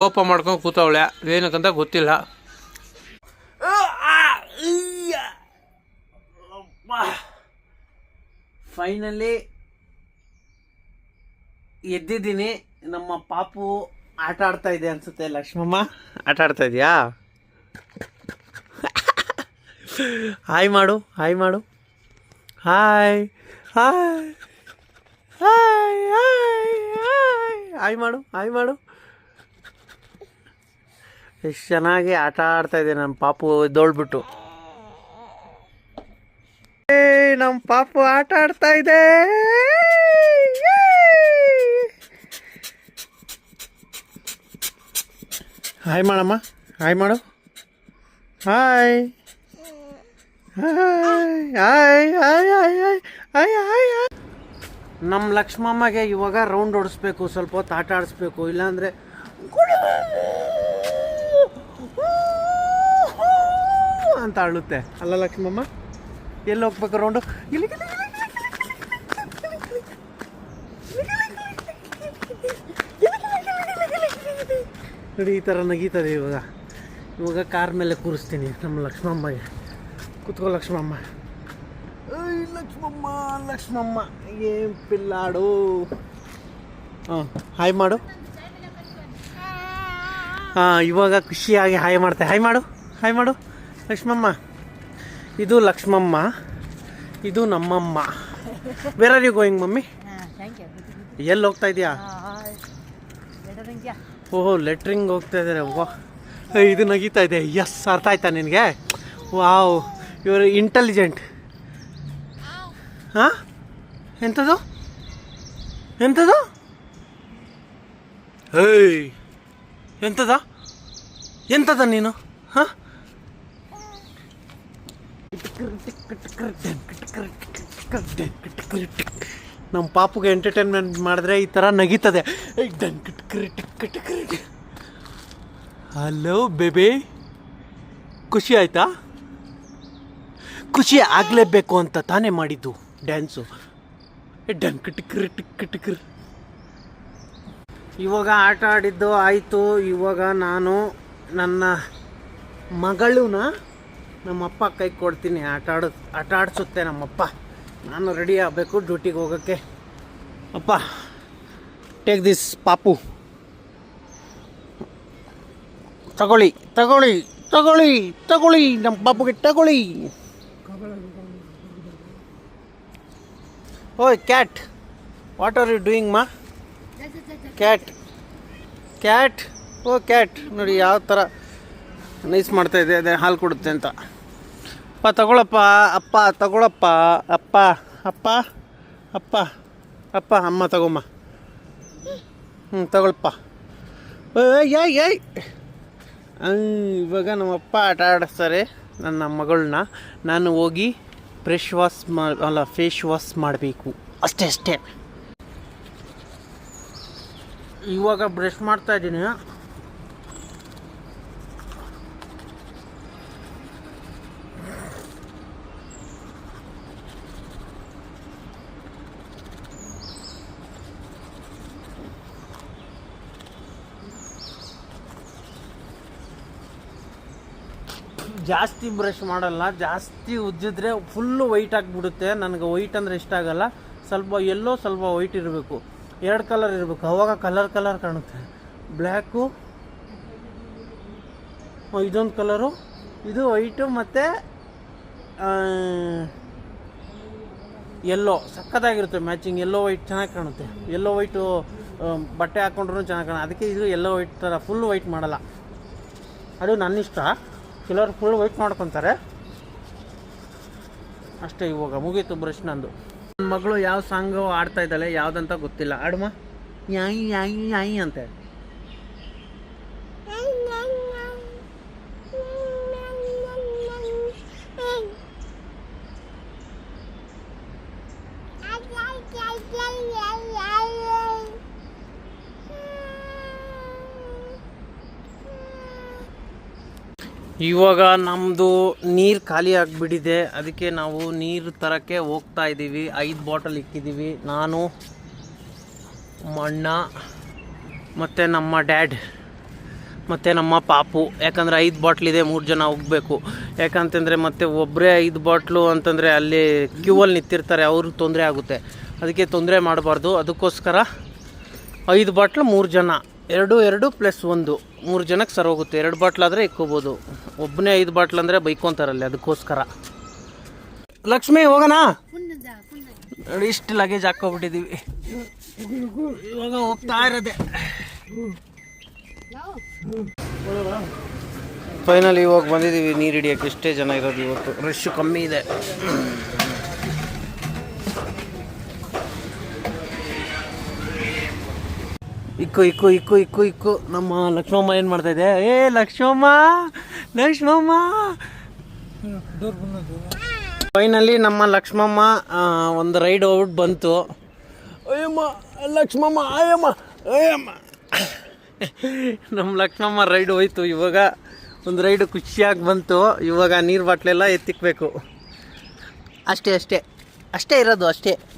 ಕೋಪ ಮಾಡ್ಕೊಂಡು ಕೂತವಳೆ, ಏನಕ್ಕಂತ ಗೊತ್ತಿಲ್ಲ. ಫೈನಲಿ ಎದ್ದಿದ್ದೀನಿ. ನಮ್ಮ ಪಾಪು ಆಟ ಆಡ್ತಾ ಇದೆ ಅನ್ಸುತ್ತೆ. ಲಕ್ಷ್ಮಮ್ಮ ಆಟ ಆಡ್ತಾ ಇದೆಯಾ? ಹಾಯ್ ಮಾಡು, ಹಾಯ್ ಮಾಡು, hi hi hi hi hi hi ಮಾಡು, ಹಾಯ್ ಮಾಡು. ಎಷ್ಟು ಚೆನ್ನಾಗಿ ಆಟ ಆಡ್ತಾ ಇದೆ ನಮ್ಮ ಪಾಪು ಎದ್ದೋಳ್ಬಿಟ್ಟು. ನಮ್ಮ ಪಾಪು ಆಟ ಆಡ್ತಾ ಇದೆ. ಹಾಯ್ ಮಾಡಮ್ಮ, ಹಾಯ್ ಮಾಡು, hi hi hi hi hi hi hi hi. ನಮ್ಮ ಲಕ್ಷ್ಮಮ್ಮಗೆ ಇವಾಗ ರೌಂಡ್ ಓಡಿಸ್ಬೇಕು, ಸ್ವಲ್ಪ ಹೊತ್ತು ಆಟ ಆಡಿಸ್ಬೇಕು, ಇಲ್ಲಾಂದರೆ ಅಂತ ಅಳುತ್ತೆ ಅಲ್ಲ ಲಕ್ಷ್ಮಮ್ಮ? ಎಲ್ಲಿ ಹೋಗ್ಬೇಕು ರೌಂಡು? ನೋಡಿ ಈ ಥರ ನಗೀತದೆ. ಇವಾಗ ಕಾರ್ ಮೇಲೆ ಕೂರಿಸ್ತೀನಿ ನಮ್ಮ ಲಕ್ಷ್ಮಮ್ಮಗೆ. ಕೂತ್ಕೋ ಲಕ್ಷ್ಮಮ್ಮ. ಲಕ್ಷ್ಮಮ್ಮ ಲಕ್ಷ್ಮಮ್ಮ ಏನು ಪಿಲ್ಲಾಡು. ಹಾಯ್ ಮಾಡು. ಇವಾಗ ಖುಷಿಯಾಗಿ ಹಾಯ್ ಮಾಡ್ತೆ. ಹಾಯ್ ಮಾಡು, ಹಾಯ್ ಮಾಡು ಲಕ್ಷ್ಮಮ್ಮ. ಇದು ಲಕ್ಷ್ಮಮ್ಮ, ಇದು ನಮ್ಮಮ್ಮ. Where are you going mummy? ಎಲ್ಲಿ ಹೋಗ್ತಾ ಇದೆಯಾ? ಓಹೋ, ಲೆಟ್ರಿಂಗ್ ಹೋಗ್ತಾ ಇದ್ದಾರೆ. ವಾಹ್, ಇದು ನಗೀತಾ ಇದೆ. ಎಸ್, ಅರ್ಥ ಆಯ್ತಾ ನಿನಗೆ? ವಾವ್, ಇವರು ಇಂಟೆಲಿಜೆಂಟ್. ಹಾಂ, ಎಂಥದ್ದು ಎಂಥದ್ದು? ಹೇಯ್, ಎಂಥದ ಎಂಥದ ನೀನು? ಹಾಂ, ನಮ್ಮ ಪಾಪುಗೆ ಎಂಟರ್ಟೈನ್ಮೆಂಟ್ ಮಾಡಿದ್ರೆ ಈ ಥರ ನಗೀತದೆ. ಹಲೋ ಬೇಬಿ, ಖುಷಿ ಆಯ್ತಾ? ಖುಷಿ ಆಗಲೇಬೇಕು ಅಂತ ತಾನೇ ಮಾಡಿದ್ದು ಡ್ಯಾನ್ಸು. ಇವಾಗ ಆಟ ಆಡಿದ್ದು ಆಯಿತು. ಇವಾಗ ನಾನು ನನ್ನ ಮಗಳನ್ನ ನಮ್ಮಪ್ಪ ಕೈ ಕೊಡ್ತೀನಿ. ಆಟ ಆಡಿಸುತ್ತೆ ನಮ್ಮಪ್ಪ. ನಾನು ರೆಡಿ ಆಗಬೇಕು ಡ್ಯೂಟಿಗೆ ಹೋಗೋಕ್ಕೆ. ಅಪ್ಪ, ಟೇಕ್ ದಿಸ್ ಪಾಪು. ತಗೊಳ್ಳಿ ತಗೊಳ್ಳಿ ತಗೊಳ್ಳಿ ತಗೊಳ್ಳಿ, ನಮ್ಮ ಪಾಪುಗೆ ತಗೊಳ್ಳಿ. ಓಯ್ cat, what are you doing ಮಾ? ಕ್ಯಾಟ್ ಕ್ಯಾಟ್, ಓ ಕ್ಯಾಟ್ ನೋಡಿ ಯಾವ ಥರ ನೈಸ್ ಮಾಡ್ತಾಯಿದೆ. ಅದೇ ಹಾಲು ಕೊಡುತ್ತೆ ಅಂತ. ಅಪ್ಪ ತಗೊಳಪ್ಪ, ಅಪ್ಪ ತಗೊಳಪ್ಪ, ಅಪ್ಪ ಅಪ್ಪ ಅಪ್ಪ ಅಪ್ಪ, ಅಮ್ಮ ತಗೊಮ್ಮ. ತಗೊಳಪ್ಪ. ಏಯ್ ಏಯ್. ಇವಾಗ ನಮ್ಮಪ್ಪ ಆಟ ಆಡಿಸ್ತಾರೆ ನನ್ನ ಮಗಳನ್ನ. ನಾನು ಹೋಗಿ ಫೇಸ್ ವಾಶ್ ಮಾಡಬೇಕು ಅಷ್ಟೇ. ಇವಾಗ ಬ್ರಷ್ ಮಾಡ್ತಾ ಇದ್ದೀನಿ. ಜಾಸ್ತಿ ಬ್ರಷ್ ಮಾಡಲ್ಲ, ಜಾಸ್ತಿ ಉಜ್ಜಿದ್ರೆ ಫುಲ್ಲು ವೈಟ್ ಆಗಿಬಿಡುತ್ತೆ. ನನಗೆ ವೈಟ್ ಅಂದರೆ ಇಷ್ಟ ಆಗಲ್ಲ. ಸ್ವಲ್ಪ ಎಲ್ಲೋ ಸ್ವಲ್ಪ ವೈಟ್ ಇರಬೇಕು, 2 ಕಲರ್ ಇರಬೇಕು, ಅವಾಗ ಕಲರ್ ಕಾಣುತ್ತೆ. ಬ್ಲ್ಯಾಕು, ಇದೊಂದು ಕಲರು, ಇದು ವೈಟು ಮತ್ತು ಎಲ್ಲೋ ಸಕ್ಕತ್ತಾಗಿರುತ್ತೆ ಮ್ಯಾಚಿಂಗ್. ಎಲ್ಲೋ ವೈಟ್ ಚೆನ್ನಾಗಿ ಕಾಣುತ್ತೆ. ಎಲ್ಲೋ ವೈಟು ಬಟ್ಟೆ ಹಾಕ್ಕೊಂಡ್ರೂ ಚೆನ್ನಾಗಿ ಕಾಣುತ್ತೆ. ಅದಕ್ಕೆ ಇದು ಎಲ್ಲೋ ವೈಟ್ ಥರ ಫುಲ್ ವೈಟ್ ಮಾಡಲ್ಲ. ಅದು ನನ್ನ ಇಷ್ಟ. ಕೆಲವರು ಫುಲ್ ವೈಟ್ ಮಾಡ್ಕೊತಾರೆ ಅಷ್ಟೇ. ಇವಾಗ ಮುಗೀತು ಬ್ರಷ್ ನಂದು. ನನ್ನ ಮಗಳು ಯಾವ ಸಾಂಗು ಆಡ್ತಾ ಇದ್ದಾಳೆ, ಯಾವುದಂತ ಗೊತ್ತಿಲ್ಲ. ಆಡುಮ ಯಾಯಿ ಯಾಯಿ ಯಾಯಿ ಅಂತ. ಇವಾಗ ನಮ್ಮದು ನೀರು ಖಾಲಿ ಆಗಿಬಿಟ್ಟಿದೆ. ಅದಕ್ಕೆ ನಾವು ನೀರು ತರೋಕ್ಕೆ ಹೋಗ್ತಾ ಇದ್ದೀವಿ. 5 ಬಾಟಲ್ ಇಕ್ಕಿದ್ದೀವಿ. ನಾನು, ಅಣ್ಣ ಮತ್ತು ನಮ್ಮ ಡ್ಯಾಡ್ ಮತ್ತು ನಮ್ಮ ಪಾಪು. ಯಾಕಂದರೆ 5 ಬಾಟ್ಲಿದೆ, 3 ಜನ ಹೋಗಬೇಕು. ಯಾಕಂತಂದರೆ ಮತ್ತೆ ಒಬ್ಬರೇ 5 ಬಾಟ್ಲು ಅಂತಂದರೆ ಅಲ್ಲಿ ಕ್ಯೂವಲ್ಲಿ ನಿಂತಿರ್ತಾರೆ, ಅವ್ರಿಗೆ ತೊಂದರೆ ಆಗುತ್ತೆ. ಅದಕ್ಕೆ ತೊಂದರೆ ಮಾಡಬಾರ್ದು. ಅದಕ್ಕೋಸ್ಕರ 5 ಬಾಟ್ಲು 3 ಜನ, 2 + 1 3 ಜನಕ್ಕೆ ಸರ್ ಹೋಗುತ್ತೆ. 2 ಬಾಟ್ಲಾದರೆ ಇಕ್ಕೋಬೋದು. ಒಬ್ಬನೇ 5 ಬಾಟ್ಲ್ ಅಂದರೆ ಬೈಕೊಂತಾರಲ್ಲಿ, ಅದಕ್ಕೋಸ್ಕರ. ಲಕ್ಷ್ಮಿ ಹೋಗೋಣ ನೋಡಿ, ಇಷ್ಟು ಲಗೇಜ್ ಹಾಕ್ಕೊಬಿಟ್ಟಿದ್ದೀವಿ. ಇವಾಗ ಹೋಗ್ತಾ ಇರೋದೆ. ಫೈನಲಿ ಇವಾಗ ಬಂದಿದ್ದೀವಿ ನೀರು ಹಿಡಿಯೋಕ್ಕೆ. ಇಷ್ಟೇ ಜನ ಇರೋದು ಇವತ್ತು, ರಶ್ ಕಮ್ಮಿ ಇದೆ. ಇಕ್ಕು ಇಕ್ಕು ಇಕ್ಕು ಇಕ್ಕು ಇಕ್ಕು. ನಮ್ಮ ಲಕ್ಷ್ಮಮ್ಮ ಏನು ಮಾಡ್ತಾಯಿದೆ? ಲಕ್ಷ್ಮಮ್ಮ ಫೈನಲಿ ನಮ್ಮ ಲಕ್ಷ್ಮಮ್ಮ ಒಂದು ರೈಡ್ ಹೋಗ್ಬಿಟ್ಟು ಬಂತು. ಅಯ್ಯಮ್ಮ ಲಕ್ಷ್ಮಮ್ಮ, ಅಯ್ಯಮ್ಮ ನಮ್ಮ ಲಕ್ಷ್ಮಮ್ಮ ರೈಡ್ ಹೋಯ್ತು. ಇವಾಗ ಒಂದು ರೈಡು ಖುಷಿಯಾಗಿ ಬಂತು. ಇವಾಗ ನೀರು ಬಾಟ್ಲೆಲ್ಲ ಎತ್ತಿಕ್ಬೇಕು. ಅಷ್ಟೇ ಇರೋದು,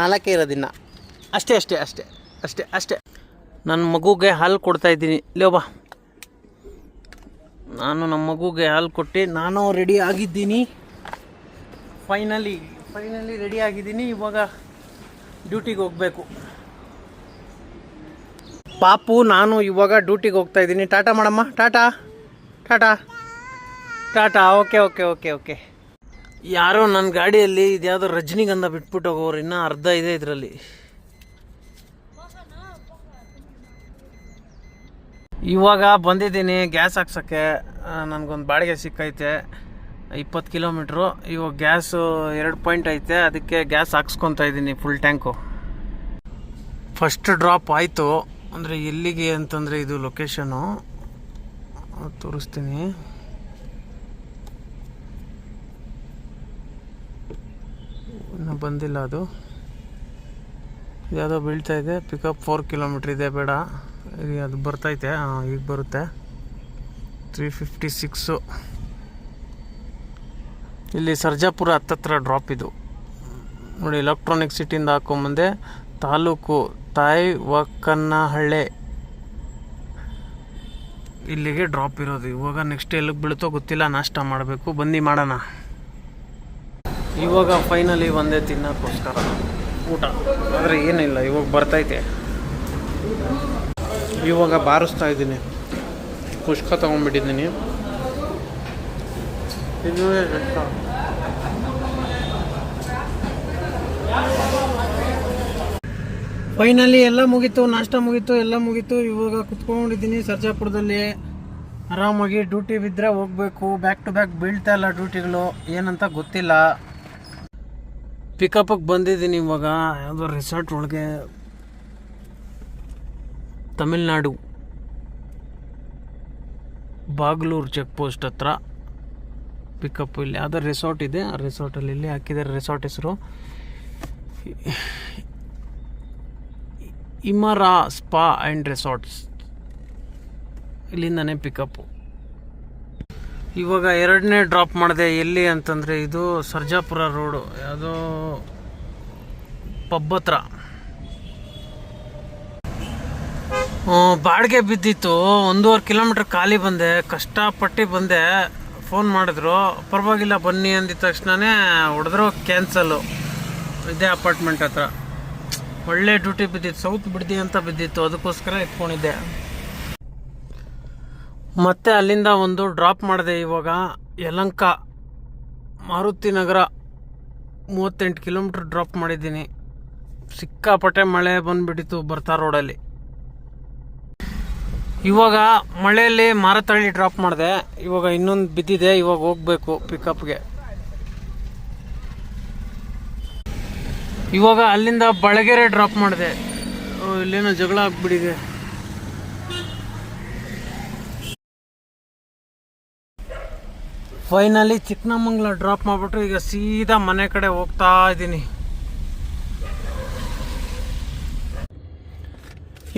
4 ಇರೋದಿನ್ನ. ಅಷ್ಟೇ. ನನ್ನ ಮಗುಗೆ ಹಾಲು ಕೊಡ್ತಾಯಿದ್ದೀನಿ. ಬಾ, ನಾನು ನಮ್ಮ ಮಗುಗೆ ಹಾಲು ಕೊಟ್ಟು ನಾನು ರೆಡಿ ಆಗಿದ್ದೀನಿ. ಫೈನಲಿ ರೆಡಿ ಆಗಿದ್ದೀನಿ. ಇವಾಗ ಡ್ಯೂಟಿಗೆ ಹೋಗಬೇಕು. ಪಾಪು ನಾನು ಇವಾಗ ಡ್ಯೂಟಿಗೆ ಹೋಗ್ತಾಯಿದ್ದೀನಿ. ಟಾಟಾ ಮಾಡಮ್ಮ. ಟಾಟಾ. ಓಕೆ. ಯಾರೋ ನನ್ನ ಗಾಡಿಯಲ್ಲಿ ಇದ್ಯಾವುದೋ ರಜನಿಗಂಧ ಬಿಟ್ಬಿಟ್ಟು ಹೋಗೋರು. ಇನ್ನೂ ಅರ್ಧ ಇದೆ ಇದರಲ್ಲಿ. ಇವಾಗ ಬಂದಿದ್ದೀನಿ ಗ್ಯಾಸ್ ಹಾಕ್ಸೋಕ್ಕೆ. ನನಗೊಂದು ಬಾಡಿಗೆ ಸಿಕ್ಕೈತೆ 20 ಕಿಲೋಮೀಟ್ರು. ಇವಾಗ ಗ್ಯಾಸು 2 ಪಾಯಿಂಟ್ ಐತೆ, ಅದಕ್ಕೆ ಗ್ಯಾಸ್ ಹಾಕ್ಸ್ಕೊತಾ ಇದ್ದೀನಿ ಫುಲ್ ಟ್ಯಾಂಕು. ಫಸ್ಟ್ ಡ್ರಾಪ್ ಆಯಿತು. ಅಂದರೆ ಎಲ್ಲಿಗೆ ಅಂತಂದರೆ ಇದು ಲೊಕೇಶನು ತೋರಿಸ್ತೀನಿ. ಇನ್ನೂ ಬಂದಿಲ್ಲ ಅದು. ಯಾವುದೋ ಬೀಳ್ತಾ ಇದೆ. ಪಿಕಪ್ 4 ಕಿಲೋಮೀಟ್ರ್ ಇದೆ, ಬೇಡ ಅದು ಬರ್ತೈತೆ. ಈಗ ಬರುತ್ತೆ 356. ಇಲ್ಲಿ ಸರ್ಜಾಪುರ ಹತ್ತತ್ರ ಡ್ರಾಪ್ ಇದು ನೋಡಿ. ಎಲೆಕ್ಟ್ರಾನಿಕ್ ಸಿಟಿಯಿಂದ ಹಾಕೊಂಬಂದೆ. ತಾಲೂಕು ತಾಯಿವಕ್ಕನಹಳ್ಳಿ, ಇಲ್ಲಿಗೆ ಡ್ರಾಪ್ ಇರೋದು. ಇವಾಗ ನೆಕ್ಸ್ಟ್ ಎಲ್ಲಿಗೆ ಬೀಳುತ್ತೋ ಗೊತ್ತಿಲ್ಲ. ನಾಷ್ಟ ಮಾಡಬೇಕು, ಬನ್ನಿ ಮಾಡೋಣ. ಇವಾಗ ಫೈನಲಿ ಒಂದೇ ತಿನ್ನೋಕ್ಕೋಸ್ಕರ ಊಟ, ಆದರೆ ಏನಿಲ್ಲ. ಇವಾಗ ಬರ್ತೈತೆ. ಇವಾಗ ಬಾರಿಸ್ತಾ ಇದ್ದೀನಿ. ಪುಷ್ಕ ತೊಗೊಂಡ್ಬಿಟ್ಟಿದ್ದೀನಿ. ಇದು ಫೈನಲಿ ಎಲ್ಲ ಮುಗೀತು, ನಾಷ್ಟ ಮುಗೀತು, ಎಲ್ಲ ಮುಗೀತು. ಇವಾಗ ಕುತ್ಕೊಂಡಿದ್ದೀನಿ ಸರ್ಜಾಪುರದಲ್ಲಿ ಆರಾಮಾಗಿ. ಡ್ಯೂಟಿ ಬಿದ್ದರೆ ಹೋಗಬೇಕು. ಬ್ಯಾಕ್ ಟು ಬ್ಯಾಕ್ ಬೀಳ್ತಾ ಇಲ್ಲ ಡ್ಯೂಟಿಗಳು, ಏನಂತ ಗೊತ್ತಿಲ್ಲ. ಪಿಕಪ್ಪಿಗೆ ಬಂದಿದ್ದೀನಿ ಇವಾಗ ಯಾವುದೋ ರೆಸಾರ್ಟ್ ಒಳಗೆ, ತಮಿಳ್ನಾಡು ಬಾಗ್ಲೂರು ಚೆಕ್ ಪೋಸ್ಟ್ ಹತ್ರ ಪಿಕಪ್. ಇಲ್ಲಿ ಯಾವುದೋ ರೆಸಾರ್ಟ್ ಇದೆ, ಆ ರೆಸಾರ್ಟಲ್ಲಿ ಇಲ್ಲಿ ಹಾಕಿದ್ದಾರೆ. ರೆಸಾರ್ಟ್ ಹೆಸರು ಇಮರಾ ಸ್ಪಾ ಆ್ಯಂಡ್ ರೆಸಾರ್ಟ್ಸ್. ಇಲ್ಲಿಂದನೇ ಪಿಕಪ್ಪು. ಇವಾಗ 2ನೇ ಡ್ರಾಪ್ ಮಾಡಿದೆ. ಎಲ್ಲಿ ಅಂತಂದರೆ ಇದು ಸರ್ಜಾಪುರ ರೋಡು, ಯಾವುದೋ ಪಬ್ ಹತ್ರ. ಬಾಡಿಗೆ ಬಿದ್ದಿತ್ತು. 1.5 ಕಿಲೋಮೀಟ್ರ್ ಖಾಲಿ ಬಂದೆ, ಕಷ್ಟಪಟ್ಟು ಬಂದೆ. ಫೋನ್ ಮಾಡಿದ್ರು, ಪರವಾಗಿಲ್ಲ ಬನ್ನಿ ಅಂದಿದ ತಕ್ಷಣವೇ ಹೊಡೆದ್ರು ಕ್ಯಾನ್ಸಲ್ಲು. ಇದೇ ಅಪಾರ್ಟ್ಮೆಂಟ್ ಹತ್ರ. ಒಳ್ಳೆ ಡ್ಯೂಟಿ ಬಿದ್ದಿತ್ತು, ಸೌತ್ ಬಿಡ್ದಿ ಅಂತ ಬಿದ್ದಿತ್ತು, ಅದಕ್ಕೋಸ್ಕರ ಇಟ್ಕೊಂಡಿದ್ದೆ. ಮತ್ತೆ ಅಲ್ಲಿಂದ ಒಂದು ಡ್ರಾಪ್ ಮಾಡಿದೆ. ಇವಾಗ ಯಲಹಂಕ ಮಾರುತಿ ನಗರ 38 ಕಿಲೋಮೀಟ್ರ್ ಡ್ರಾಪ್ ಮಾಡಿದ್ದೀನಿ. ಸಿಕ್ಕಾಪಟ್ಟೆ ಮಳೆ ಬಂದುಬಿಟ್ಟಿತ್ತು ಬರ್ತಾ ರೋಡಲ್ಲಿ. ಇವಾಗ ಮಳೆಯಲ್ಲಿ ಮಾರತಳ್ಳಿ ಡ್ರಾಪ್ ಮಾಡಿದೆ. ಇವಾಗ ಇನ್ನೊಂದು ಬಿದ್ದಿದೆ, ಇವಾಗ ಹೋಗಬೇಕು ಪಿಕಪ್ಗೆ. ಇವಾಗ ಅಲ್ಲಿಂದ ಬಳಗೆರೆ ಡ್ರಾಪ್ ಮಾಡಿದೆ. ಇಲ್ಲೇನೋ ಜಗಳ ಆಗ್ಬಿಟ್ಟಿದೆ. ಫೈನಲಿ ಚಿಕ್ಕನಮಂಗ್ಲ ಡ್ರಾಪ್ ಮಾಡಿಬಿಟ್ಟು ಈಗ ಸೀದಾ ಮನೆ ಕಡೆ ಹೋಗ್ತಾ ಇದ್ದೀನಿ.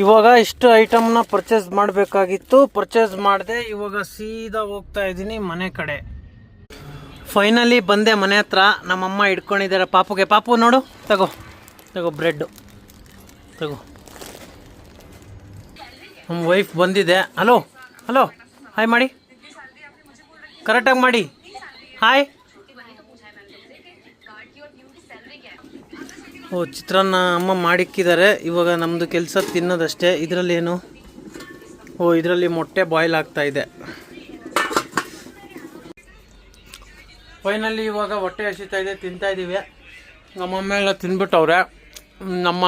ಇವಾಗ ಇಷ್ಟು ಐಟಮ್ನ ಪರ್ಚೇಸ್ ಮಾಡಬೇಕಾಗಿತ್ತು, ಪರ್ಚೇಸ್ ಮಾಡಿದೆ. ಇವಾಗ ಸೀದಾ ಹೋಗ್ತಾ ಇದ್ದೀನಿ ಮನೆ ಕಡೆ. ಫೈನಲಿ ಬಂದೆ ಮನೆ ಹತ್ರ. ನಮ್ಮಮ್ಮ ಇಟ್ಕೊಂಡಿದ್ದಾರೆ ಪಾಪುಗೆ. ಪಾಪು ನೋಡು, ತಗೋ ಬ್ರೆಡ್ಡು ತಗೋ. ನಮ್ಮ ವೈಫ್ ಬಂದಿದೆ. ಹಲೋ ಹಾಯ್ ಮಾಡಿ, ಕರೆಕ್ಟಾಗಿ ಮಾಡಿ. ಹಾಯ್. ಓ, ಚಿತ್ರಾನ್ನ ಅಮ್ಮ ಮಾಡಿಕ್ಕಿದ್ದಾರೆ. ಇವಾಗ ನಮ್ಮದು ಕೆಲಸ ತಿನ್ನೋದಷ್ಟೇ. ಇದರಲ್ಲಿ ಏನು? ಓ, ಇದರಲ್ಲಿ ಮೊಟ್ಟೆ ಬಾಯ್ಲ್ ಆಗ್ತಾ ಇದೆ. ಫೈನಲಿ ಇವಾಗ ಹೊಟ್ಟೆ ಹಸಿತಾ ಇದೆ, ತಿಂತಾ ಇದ್ದೀವಿ. ನಮ್ಮಮ್ಮ ಎಲ್ಲ ತಿಂದ್ಬಿಟ್ಟವ್ರೆ. ನಮ್ಮ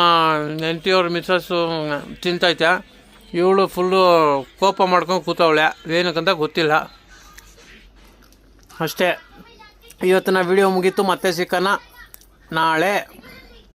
ಹೆಂಡತಿಯವ್ರ ಮಿಸ್ಸಸ್ಸು ತಿಂತೈತೆ. ಇವಳು ಫುಲ್ಲು ಕೋಪ ಮಾಡ್ಕೊಂಡು ಕೂತವಳೆ, ಏನಕ್ಕಂತ ಗೊತ್ತಿಲ್ಲ. ಅಷ್ಟೇ, ಇವತ್ತಿನ ವಿಡಿಯೋ ಮುಗೀತು. ಮತ್ತೆ ಸಿಕ್ಕನ ನಾಳೆ.